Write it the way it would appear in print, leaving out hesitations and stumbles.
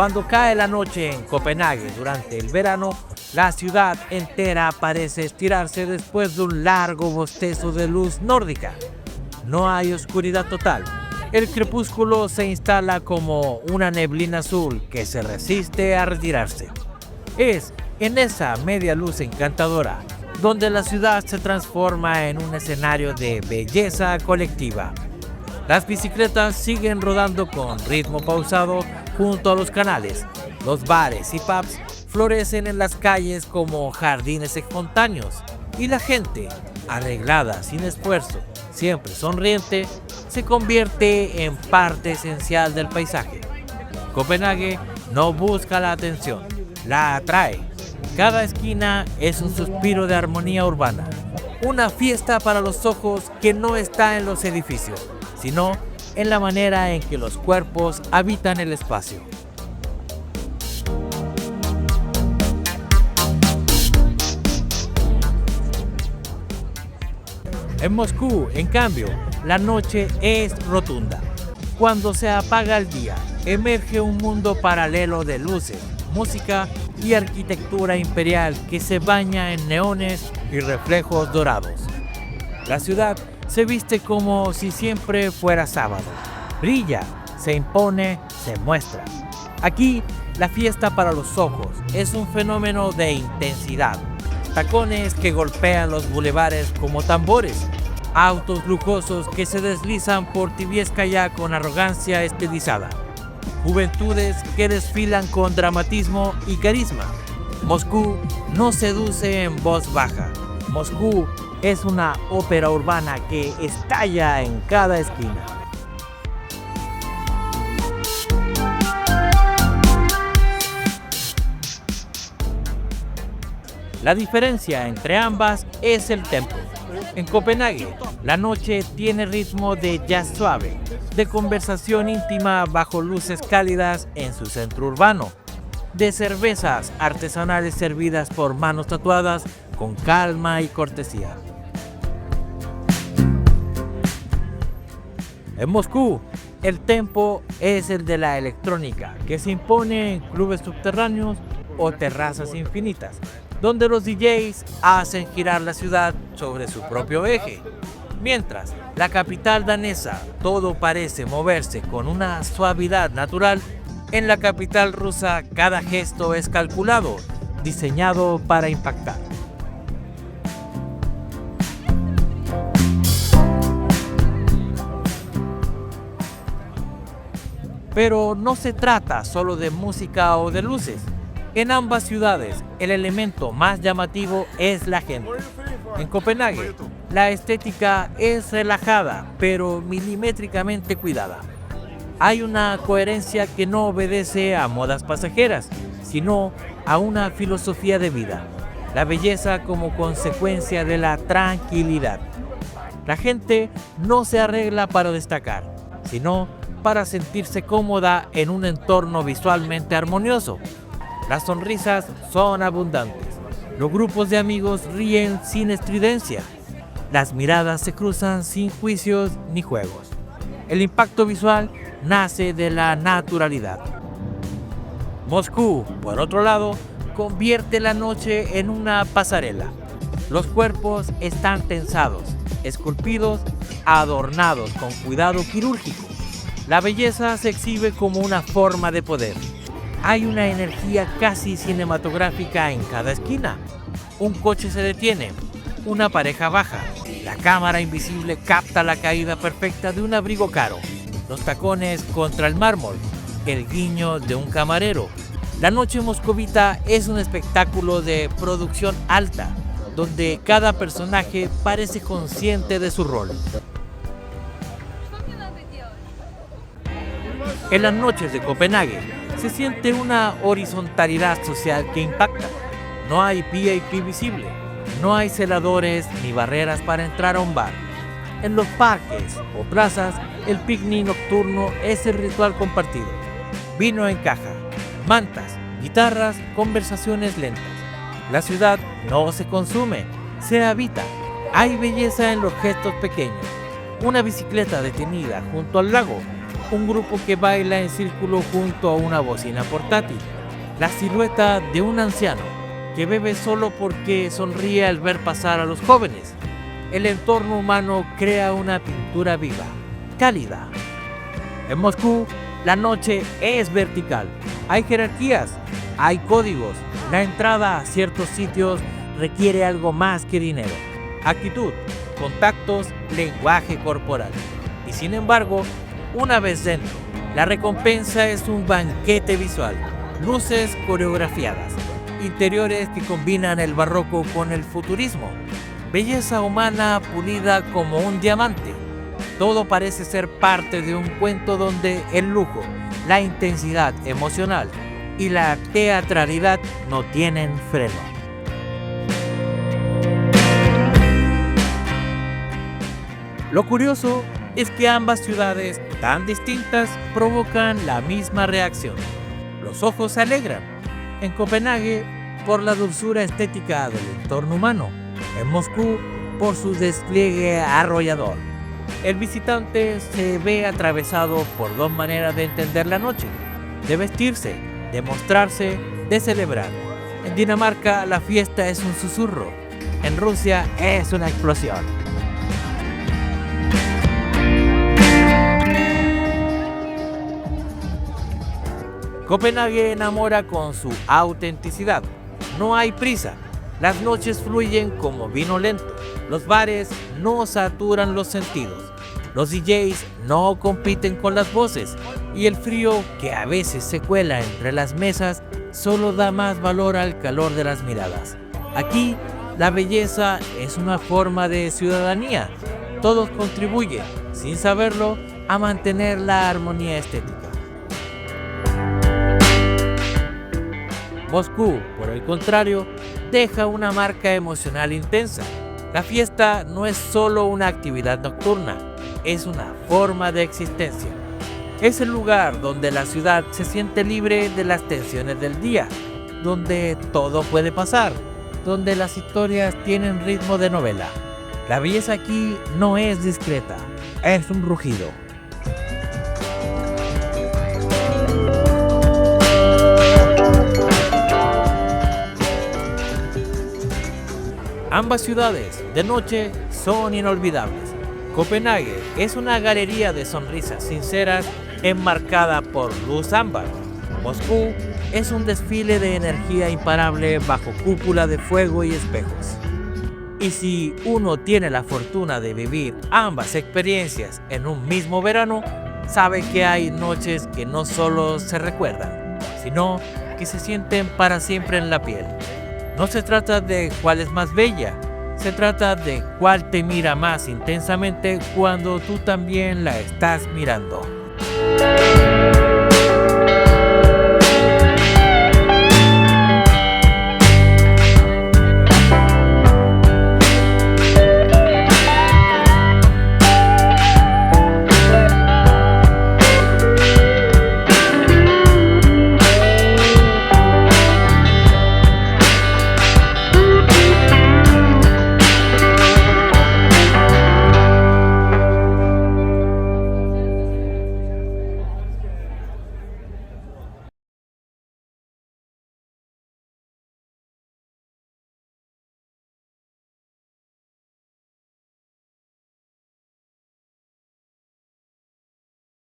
Cuando cae la noche en Copenhague durante el verano, la ciudad entera parece estirarse después de un largo bostezo de luz nórdica. No hay oscuridad total. El crepúsculo se instala como una neblina azul que se resiste a retirarse. Es en esa media luz encantadora donde la ciudad se transforma en un escenario de belleza colectiva. Las bicicletas siguen rodando con ritmo pausado junto a los canales. Los bares y pubs florecen en las calles como jardines espontáneos. Y la gente, arreglada sin esfuerzo, siempre sonriente, se convierte en parte esencial del paisaje. Copenhague no busca la atención, la atrae. Cada esquina es un suspiro de armonía urbana. Una fiesta para los ojos que no está en los edificios, sino en la manera en que los cuerpos habitan el espacio. En Moscú, en cambio, la noche es rotunda. Cuando se apaga el día, emerge un mundo paralelo de luces, música y arquitectura imperial que se baña en neones y reflejos dorados. La ciudad se viste como si siempre fuera sábado. Brilla, se impone, se muestra. Aquí, la fiesta para los ojos es un fenómeno de intensidad. Tacones que golpean los bulevares como tambores. Autos lujosos que se deslizan por Tibieskaya con arrogancia estilizada. Juventudes que desfilan con dramatismo y carisma. Moscú no seduce en voz baja. Moscú es una ópera urbana que estalla en cada esquina. La diferencia entre ambas es el tempo. En Copenhague, la noche tiene ritmo de jazz suave, de conversación íntima bajo luces cálidas en su centro urbano, de cervezas artesanales servidas por manos tatuadas con calma y cortesía. En Moscú, el tempo es el de la electrónica, que se impone en clubes subterráneos o terrazas infinitas, donde los DJs hacen girar la ciudad sobre su propio eje. Mientras, la capital danesa, todo parece moverse con una suavidad natural, en la capital rusa cada gesto es calculado, diseñado para impactar. Pero no se trata solo de música o de luces. En ambas ciudades, el elemento más llamativo es la gente. En Copenhague, la estética es relajada, pero milimétricamente cuidada. Hay una coherencia que no obedece a modas pasajeras, sino a una filosofía de vida. La belleza como consecuencia de la tranquilidad. La gente no se arregla para destacar, sino para sentirse cómoda en un entorno visualmente armonioso. Las sonrisas son abundantes. Los grupos de amigos ríen sin estridencia. Las miradas se cruzan sin juicios ni juegos. El impacto visual nace de la naturalidad. Moscú, por otro lado, convierte la noche en una pasarela. Los cuerpos están tensados, esculpidos, adornados con cuidado quirúrgico. La belleza se exhibe como una forma de poder. Hay una energía casi cinematográfica en cada esquina. Un coche se detiene, una pareja baja. La cámara invisible capta la caída perfecta de un abrigo caro. Los tacones contra el mármol, el guiño de un camarero. La noche moscovita es un espectáculo de producción alta, donde cada personaje parece consciente de su rol. En las noches de Copenhague se siente una horizontalidad social que impacta. No hay VIP visible, no hay celadores ni barreras para entrar a un bar. En los parques o plazas, el picnic nocturno es el ritual compartido. Vino en caja, mantas, guitarras, conversaciones lentas. La ciudad no se consume, se habita. Hay belleza en los gestos pequeños. Una bicicleta detenida junto al lago, un grupo que baila en círculo junto a una bocina portátil, la silueta de un anciano que bebe solo porque sonríe al ver pasar a los jóvenes. El entorno humano crea una pintura viva, cálida. En Moscú, la noche es vertical. Hay jerarquías, hay códigos. La entrada a ciertos sitios requiere algo más que dinero: actitud, contactos, lenguaje corporal. Y sin embargo, una vez dentro, la recompensa es un banquete visual, luces coreografiadas, interiores que combinan el barroco con el futurismo, belleza humana pulida como un diamante. Todo parece ser parte de un cuento donde el lujo, la intensidad emocional y la teatralidad no tienen freno. Lo curioso es que ambas ciudades tan distintas provocan la misma reacción. Los ojos se alegran. En Copenhague, por la dulzura estética del entorno humano. En Moscú, por su despliegue arrollador. El visitante se ve atravesado por dos maneras de entender la noche: de vestirse, de mostrarse, de celebrar. En Dinamarca, la fiesta es un susurro. En Rusia, es una explosión. Copenhague enamora con su autenticidad. No hay prisa. Las noches fluyen como vino lento. Los bares no saturan los sentidos. Los DJs no compiten con las voces. Y el frío, que a veces se cuela entre las mesas, solo da más valor al calor de las miradas. Aquí, la belleza es una forma de ciudadanía. Todos contribuyen, sin saberlo, a mantener la armonía estética. Moscú, por el contrario, deja una marca emocional intensa. La fiesta no es solo una actividad nocturna, es una forma de existencia. Es el lugar donde la ciudad se siente libre de las tensiones del día, donde todo puede pasar, donde las historias tienen ritmo de novela. La belleza aquí no es discreta, es un rugido. Ambas ciudades, de noche, son inolvidables. Copenhague es una galería de sonrisas sinceras enmarcada por luz ámbar. Moscú es un desfile de energía imparable bajo cúpula de fuego y espejos. Y si uno tiene la fortuna de vivir ambas experiencias en un mismo verano, sabe que hay noches que no solo se recuerdan, sino que se sienten para siempre en la piel. No se trata de cuál es más bella, se trata de cuál te mira más intensamente cuando tú también la estás mirando.